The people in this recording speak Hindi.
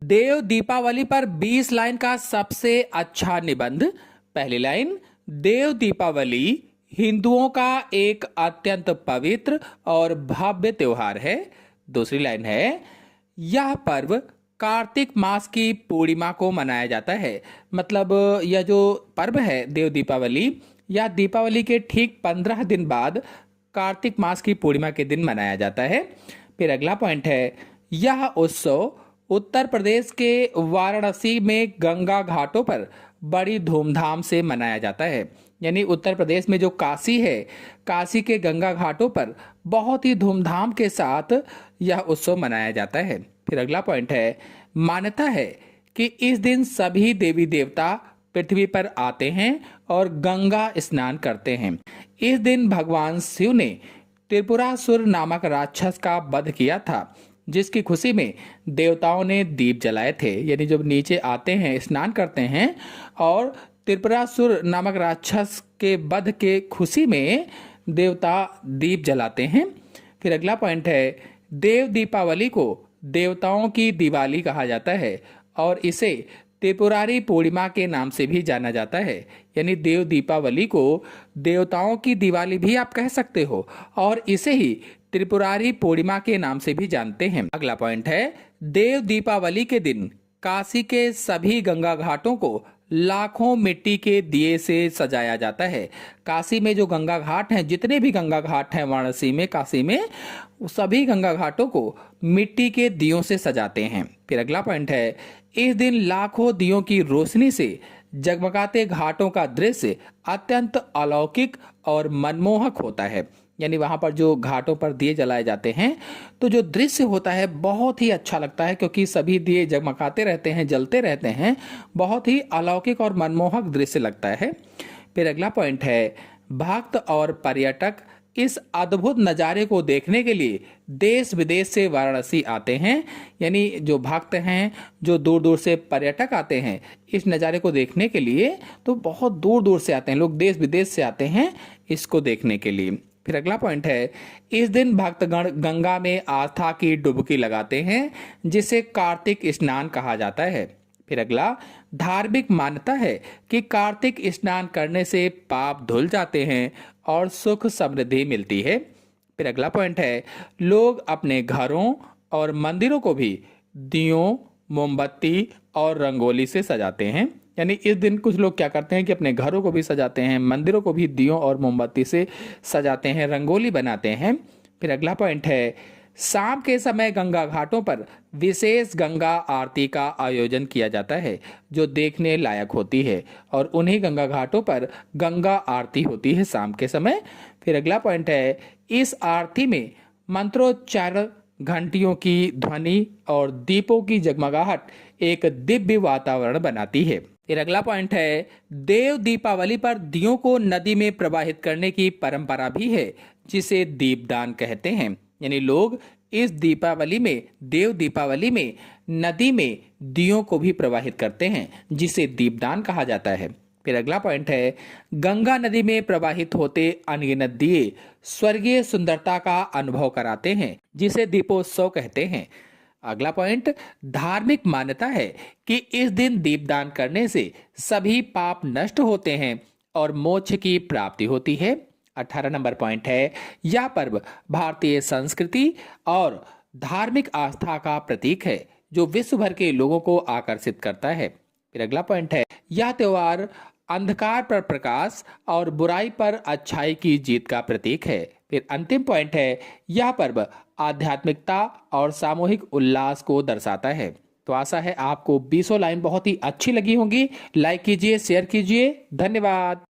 देव दीपावली पर 20 लाइन का सबसे अच्छा निबंध। पहली लाइन, देव दीपावली हिंदुओं का एक अत्यंत पवित्र और भव्य त्योहार है। दूसरी लाइन है, यह पर्व कार्तिक मास की पूर्णिमा को मनाया जाता है। मतलब यह जो पर्व है देव दीपावली, यह दीपावली के ठीक 15 दिन बाद कार्तिक मास की पूर्णिमा के दिन मनाया जाता है। फिर अगला पॉइंट है, यह उत्सव उत्तर प्रदेश के वाराणसी में गंगा घाटों पर बड़ी धूमधाम से मनाया जाता है। यानी उत्तर प्रदेश में जो काशी है, काशी के गंगा घाटों पर बहुत ही धूमधाम के साथ यह उत्सव मनाया जाता है। फिर अगला पॉइंट है, मान्यता है कि इस दिन सभी देवी देवता पृथ्वी पर आते हैं और गंगा स्नान करते हैं। इस दिन भगवान शिव ने त्रिपुरासुर नामक राक्षस का वध किया था, जिसकी खुशी में देवताओं ने दीप जलाए थे। यानी जब नीचे आते हैं, स्नान करते हैं और त्रिपुरासुर नामक राक्षस के वध के खुशी में देवता दीप जलाते हैं। फिर अगला पॉइंट है, देव दीपावली को देवताओं की दिवाली कहा जाता है और इसे त्रिपुरारी पूर्णिमा के नाम से भी जाना जाता है। यानी देव दीपावली को देवताओं की दिवाली भी आप कह सकते हो और इसे ही त्रिपुरारी पूर्णिमा के नाम से भी जानते हैं। अगला पॉइंट है, देव दीपावली के दिन काशी के सभी गंगा घाटों को लाखों मिट्टी के दिए से सजाया जाता है। काशी में जो गंगा घाट हैं, जितने भी गंगा घाट हैं वाराणसी में, काशी में, सभी गंगा घाटों को मिट्टी के दियों से सजाते हैं। फिर अगला पॉइंट है, इस दिन लाखों दियों की रोशनी से जगमगाते घाटों का दृश्य अत्यंत अलौकिक और मनमोहक होता है। यानी वहां पर जो घाटों पर दिए जलाए जाते हैं तो जो दृश्य होता है बहुत ही अच्छा लगता है, क्योंकि सभी दिए जगमगाते रहते हैं, जलते रहते हैं, बहुत ही अलौकिक और मनमोहक दृश्य लगता है। फिर अगला पॉइंट है, भक्त और पर्यटक इस अद्भुत नज़ारे को देखने के लिए देश विदेश से वाराणसी आते हैं। यानी जो भक्त हैं, जो दूर दूर से पर्यटक आते हैं इस नज़ारे को देखने के लिए, तो बहुत दूर दूर से आते हैं लोग, देश विदेश से आते हैं इसको देखने के लिए। फिर अगला पॉइंट है, इस दिन भक्तगण गंगा में आस्था की डुबकी लगाते हैं, जिसे कार्तिक स्नान कहा जाता है। फिर अगला, धार्मिक मान्यता है कि कार्तिक स्नान करने से पाप धुल जाते हैं और सुख समृद्धि मिलती है। फिर अगला पॉइंट है, लोग अपने घरों और मंदिरों को भी दियों, मोमबत्ती और रंगोली से सजाते हैं। यानी इस दिन कुछ लोग क्या करते हैं कि अपने घरों को भी सजाते हैं, मंदिरों को भी दियों और मोमबत्ती से सजाते हैं, रंगोली बनाते हैं। फिर अगला पॉइंट है, शाम के समय गंगा घाटों पर विशेष गंगा आरती का आयोजन किया जाता है, जो देखने लायक होती है और उन्हीं गंगा घाटों पर गंगा आरती होती है शाम के समय। फिर अगला पॉइंट है, इस आरती में मंत्रोच्चारण, घंटियों की ध्वनि और दीपों की जगमगाहट एक दिव्य वातावरण बनाती है। फिर अगला पॉइंट है, देव दीपावली पर दियों को नदी में प्रवाहित करने की परंपरा भी है, जिसे दीपदान कहते हैं। यानी लोग इस दीपावली में, देव दीपावली में नदी में दियों को भी प्रवाहित करते हैं, जिसे दीपदान कहा जाता है। फिर अगला पॉइंट है, गंगा नदी में प्रवाहित होते अनगिनत दिए स्वर्गीय सुंदरता का अनुभव कराते हैं, जिसे दीपोत्सव कहते हैं। अगला पॉइंट, धार्मिक मान्यता है कि इस दिन दीपदान करने से सभी पाप नष्ट होते हैं और मोक्ष की प्राप्ति होती है। 18 नंबर पॉइंट है, यह पर्व भारतीय संस्कृति और धार्मिक आस्था का प्रतीक है, जो विश्व भर के लोगों को आकर्षित करता है। फिर अगला पॉइंट है, यह त्योहार अंधकार पर प्रकाश और बुराई पर अच्छाई की जीत का प्रतीक है। फिर अंतिम पॉइंट है, यह पर्व आध्यात्मिकता और सामूहिक उल्लास को दर्शाता है। तो आशा है आपको 20 लाइन बहुत ही अच्छी लगी होंगी। लाइक कीजिए, शेयर कीजिए। धन्यवाद।